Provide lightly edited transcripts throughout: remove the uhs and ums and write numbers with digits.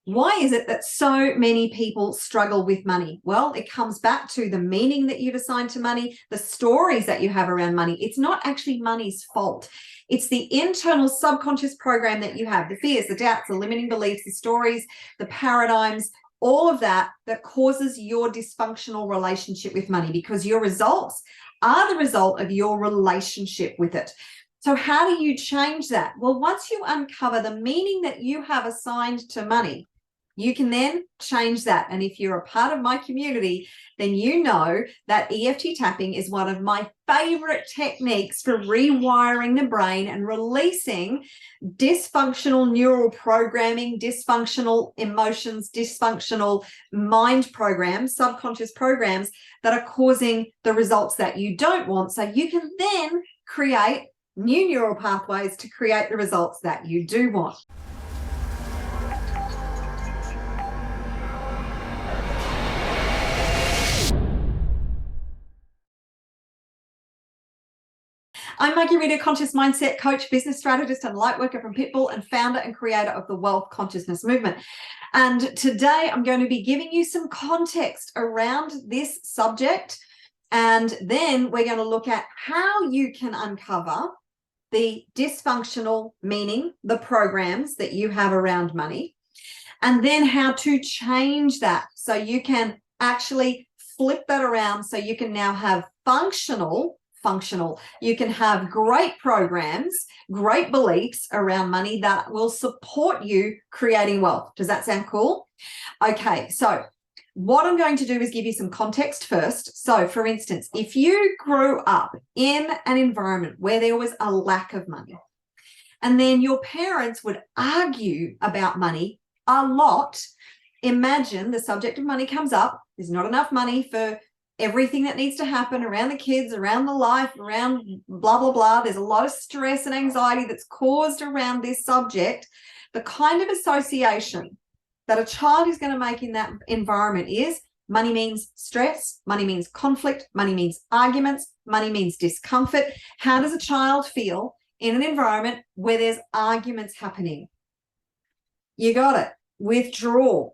Why is it that so many people struggle with money? Well, it comes back to the meaning that you've assigned to money, the stories that you have around money. It's not actually money's fault. It's the internal subconscious program that you have, the fears, the doubts, the limiting beliefs, the stories, the paradigms, all of that causes your dysfunctional relationship with money, because your results are the result of your relationship with it. So how do you change that? Well, once you uncover the meaning that you have assigned to money, you can then change that. And if you're a part of my community, then you know that EFT tapping is one of my favorite techniques for rewiring the brain and releasing dysfunctional neural programming, dysfunctional emotions, dysfunctional mind programs, subconscious programs that are causing the results that you don't want. So you can then create new neural pathways to create the results that you do want. I'm Marguerita, conscious mindset coach, business strategist, and light worker from Pitbull, and founder and creator of the Wealth Consciousness Movement. And today I'm going to be giving you some context around this subject. And then we're going to look at how you can uncover the dysfunctional meaning, the programs that you have around money, and then how to change that so you can actually flip that around so you can now have functional, you can have great programs, great beliefs around money that will support you creating wealth. Does that sound cool? Okay, so what I'm going to do is give you some context first. So for instance, if you grew up in an environment where there was a lack of money, and then your parents would argue about money a lot, imagine the subject of money comes up, there's not enough money for everything that needs to happen around the kids, around the life, around blah, blah, blah. There's a lot of stress and anxiety that's caused around this subject. The kind of association that a child is going to make in that environment is money means stress, money means conflict, money means arguments, money means discomfort. How does a child feel in an environment where there's arguments happening? You got it. Withdraw,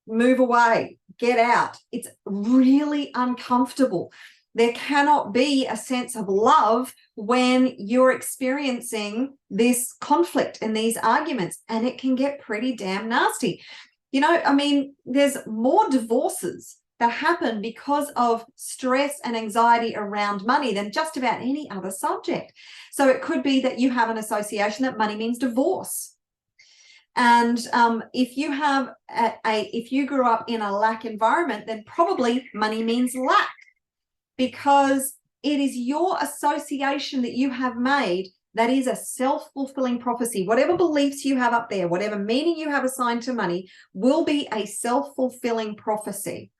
move away, get out. It's really uncomfortable. There cannot be a sense of love when you're experiencing this conflict and these arguments, and it can get pretty damn nasty. You know, I mean, there's more divorces that happen because of stress and anxiety around money than just about any other subject. So it could be that you have an association that money means divorce. And if you have if you grew up in a lack environment, then probably money means lack, because it is your association that you have made that is a self-fulfilling prophecy. Whatever beliefs you have up there, whatever meaning you have assigned to money will be a self-fulfilling prophecy.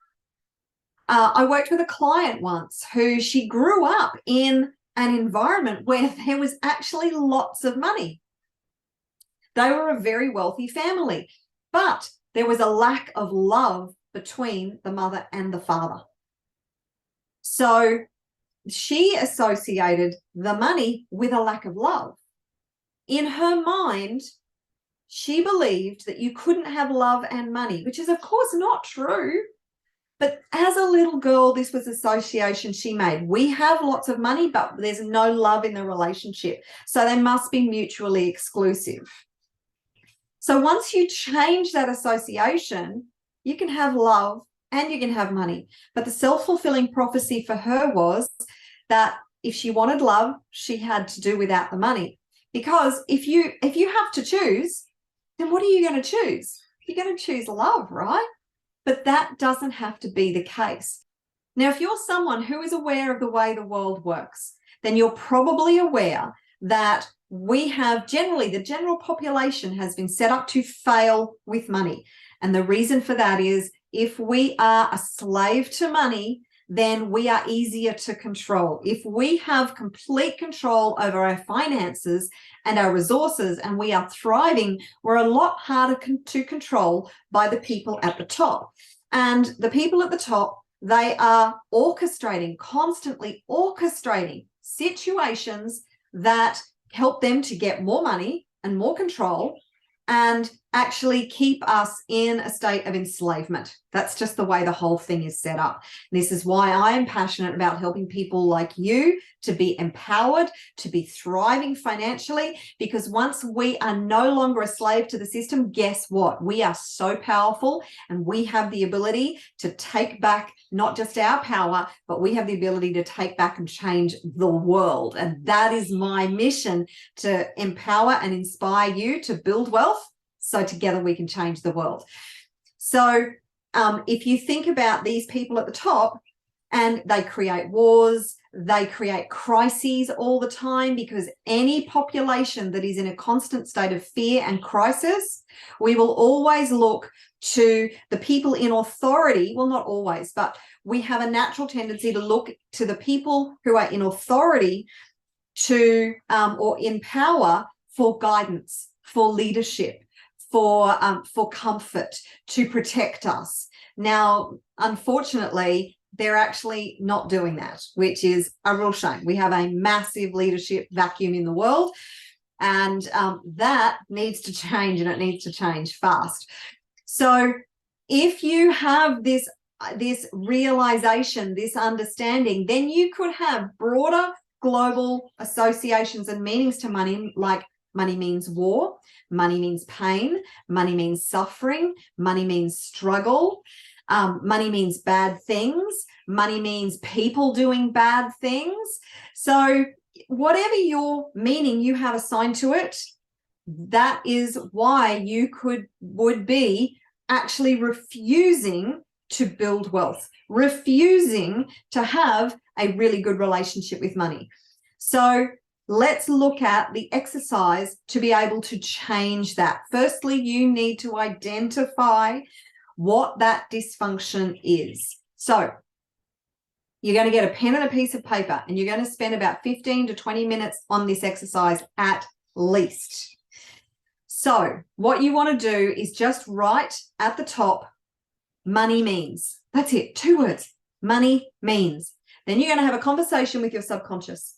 I worked with a client once who she grew up in an environment where there was actually lots of money. They were a very wealthy family, but there was a lack of love between the mother and the father. So she associated the money with a lack of love. In her mind, she believed that you couldn't have love and money, which is of course not true. But as a little girl, this was association she made. We have lots of money, but there's no love in the relationship. So they must be mutually exclusive. So once you change that association, you can have love and you can have money. But the self-fulfilling prophecy for her was that if she wanted love, she had to do without the money. Because if you have to choose, then what are you going to choose? You're going to choose love, right? But that doesn't have to be the case. Now, if you're someone who is aware of the way the world works, then you're probably aware that we have generally, the general population has been set up to fail with money. And the reason for that is if we are a slave to money, then we are easier to control. If we have complete control over our finances and our resources and we are thriving, we're a lot harder to control by the people at the top. And the people at the top, they are orchestrating, constantly orchestrating situations that help them to get more money and more control. And actually keep us in a state of enslavement. That's just the way the whole thing is set up. This is why I am passionate about helping people like you to be empowered, to be thriving financially, because once we are no longer a slave to the system, guess what? We are so powerful, and we have the ability to take back not just our power, but we have the ability to take back and change the world. And that is my mission, to empower and inspire you to build wealth, so together we can change the world. So if you think about these people at the top, and they create wars, they create crises all the time, because any population that is in a constant state of fear and crisis, we will always look to the people in authority. Well, not always, but we have a natural tendency to look to the people who are in authority to or in power for guidance, for leadership, for comfort, to protect us. Now, unfortunately, they're actually not doing that, which is a real shame. We have a massive leadership vacuum in the world, and that needs to change, and it needs to change fast. So if you have this realization, this understanding, then you could have broader global associations and meanings to money, like money means war, money means pain, money means suffering, money means struggle, money means bad things, money means people doing bad things. So whatever your meaning you have assigned to it, that is why you would be actually refusing to build wealth, refusing to have a really good relationship with money. So let's look at the exercise to be able to change that. Firstly, you need to identify what that dysfunction is. So you're going to get a pen and a piece of paper, and you're going to spend about 15 to 20 minutes on this exercise at least. So what you want to do is just write at the top, money means. That's it, 2 words, money means. Then you're going to have a conversation with your subconscious,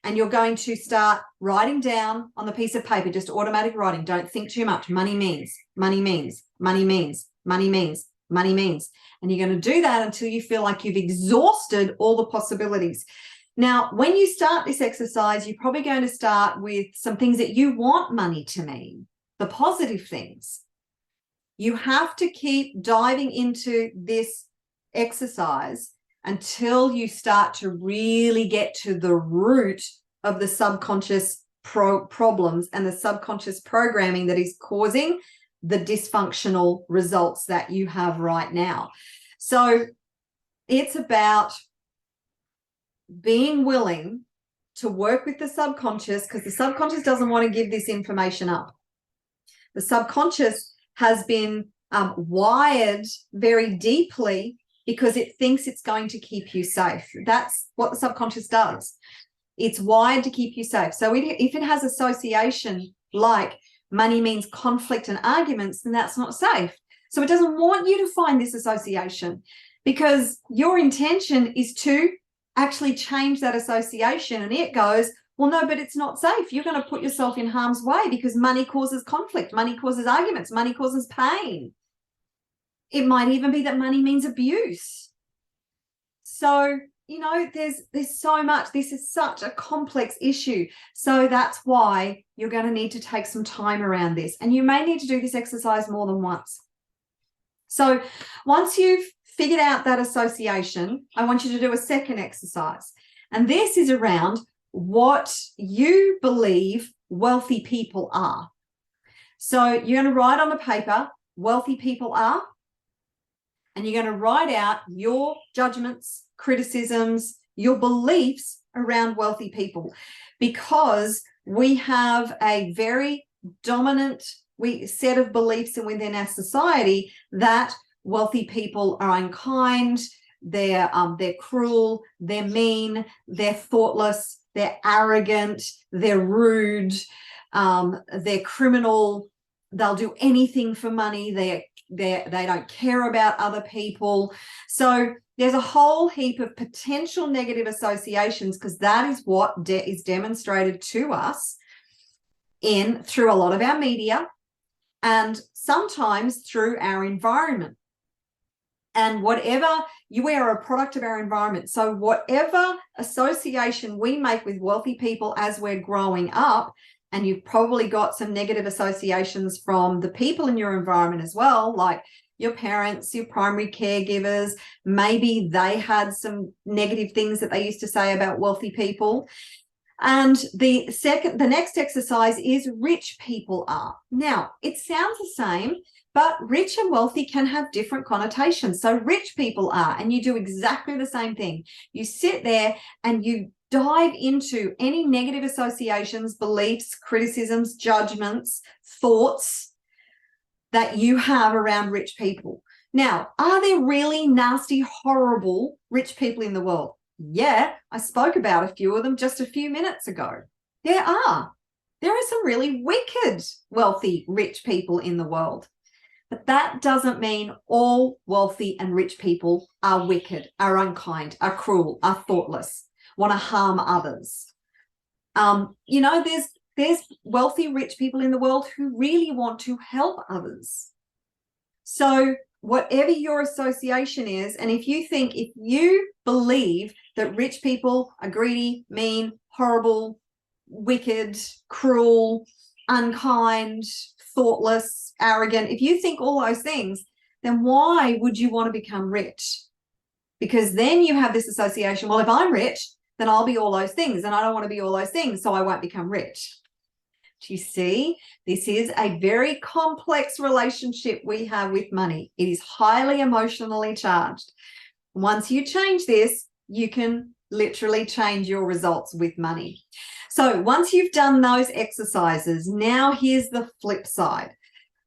and you're going to start writing down on the piece of paper, just automatic writing. Don't think too much. Money means, money means, money means, money means, money means. And you're going to do that until you feel like you've exhausted all the possibilities. Now, when you start this exercise, you're probably going to start with some things that you want money to mean, the positive things. You have to keep diving into this exercise until you start to really get to the root of the subconscious problems and the subconscious programming that is causing the dysfunctional results that you have right now. So it's about being willing to work with the subconscious, because the subconscious doesn't want to give this information up. The subconscious has been wired very deeply because it thinks it's going to keep you safe. That's what the subconscious does. It's wired to keep you safe. So if it has association like money means conflict and arguments, then that's not safe. So it doesn't want you to find this association, because your intention is to actually change that association, and it goes, well, no, but it's not safe. You're going to put yourself in harm's way because money causes conflict, money causes arguments, money causes pain. It might even be that money means abuse. So, you know, there's so much. This is such a complex issue. So that's why you're going to need to take some time around this. And you may need to do this exercise more than once. So once you've figured out that association, I want you to do a second exercise. And this is around what you believe wealthy people are. So you're going to write on the paper, wealthy people are, and you're going to write out your judgments, criticisms, your beliefs around wealthy people, because we have a very dominant set of beliefs within our society that wealthy people are unkind, they're cruel, they're mean, they're thoughtless, they're arrogant, they're rude, they're criminal, they'll do anything for money, they don't care about other people. So there's a whole heap of potential negative associations, because that is what is demonstrated to us through a lot of our media and sometimes through our environment. And whatever, we are a product of our environment. So whatever association we make with wealthy people as we're growing up, and you've probably got some negative associations from the people in your environment as well, like your parents, your primary caregivers, maybe they had some negative things that they used to say about wealthy people. And the next exercise is rich people are. Now, it sounds the same, but rich and wealthy can have different connotations. So rich people are, and you do exactly the same thing. You sit there and you dive into any negative associations, beliefs, criticisms, judgments, thoughts that you have around rich people. Now, are there really nasty, horrible rich people in the world? Yeah, I spoke about a few of them just a few minutes ago. There are some really wicked, wealthy, rich people in the world. But that doesn't mean all wealthy and rich people are wicked, are unkind, are cruel, are thoughtless, want to harm others. You know, there's wealthy, rich people in the world who really want to help others. So whatever your association is, and if you believe that rich people are greedy, mean, horrible, wicked, cruel, unkind, thoughtless, arrogant, if you think all those things, then why would you want to become rich? Because then you have this association, well, if I'm rich, then I'll be all those things, and I don't want to be all those things, so I won't become rich. Do you see? This is a very complex relationship we have with money. It is highly emotionally charged. Once you change this, you can literally change your results with money. So once you've done those exercises, now here's the flip side.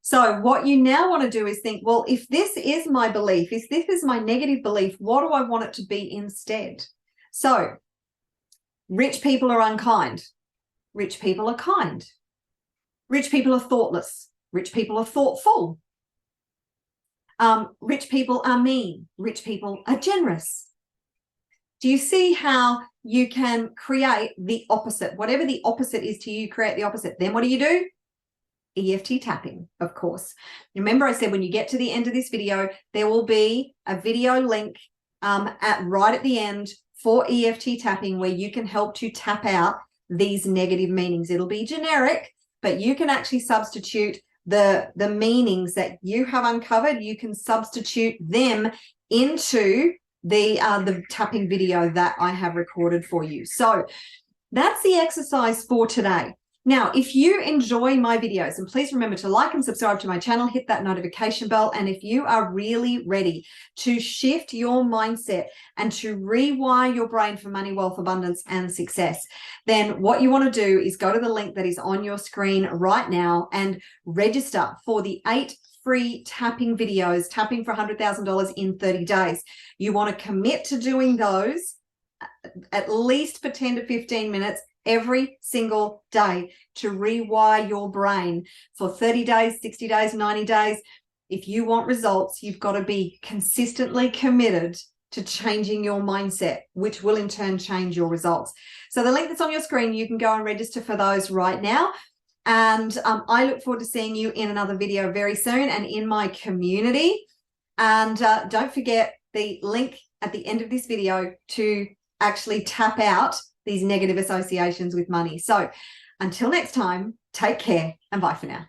So what you now want to do is think, well, if this is my belief, if this is my negative belief, what do I want it to be instead? So rich people are unkind. Rich people are kind. Rich people are thoughtless. Rich people are thoughtful. Rich people are mean. Rich people are generous. Do you see how you can create the opposite? Whatever the opposite is to you, create the opposite. Then what do? EFT tapping, of course. Remember, I said when you get to the end of this video, there will be a video link right at the end for EFT tapping, where you can help to tap out these negative meanings. It'll be generic, but you can actually substitute the meanings that you have uncovered. You can substitute them into the tapping video that I have recorded for you. So that's the exercise for today. Now, if you enjoy my videos, and please remember to like and subscribe to my channel, hit that notification bell. And if you are really ready to shift your mindset and to rewire your brain for money, wealth, abundance, and success, then what you want to do is go to the link that is on your screen right now and register for the 8 free tapping videos, tapping for $100,000 in 30 days. You want to commit to doing those at least for 10 to 15 minutes every single day to rewire your brain for 30 days, 60 days, 90 days. If you want results, you've got to be consistently committed to changing your mindset, which will in turn change your results. So the link that's on your screen, you can go and register for those right now. And I look forward to seeing you in another video very soon and in my community. And don't forget the link at the end of this video to actually tap out these negative associations with money. So until next time, take care and bye for now.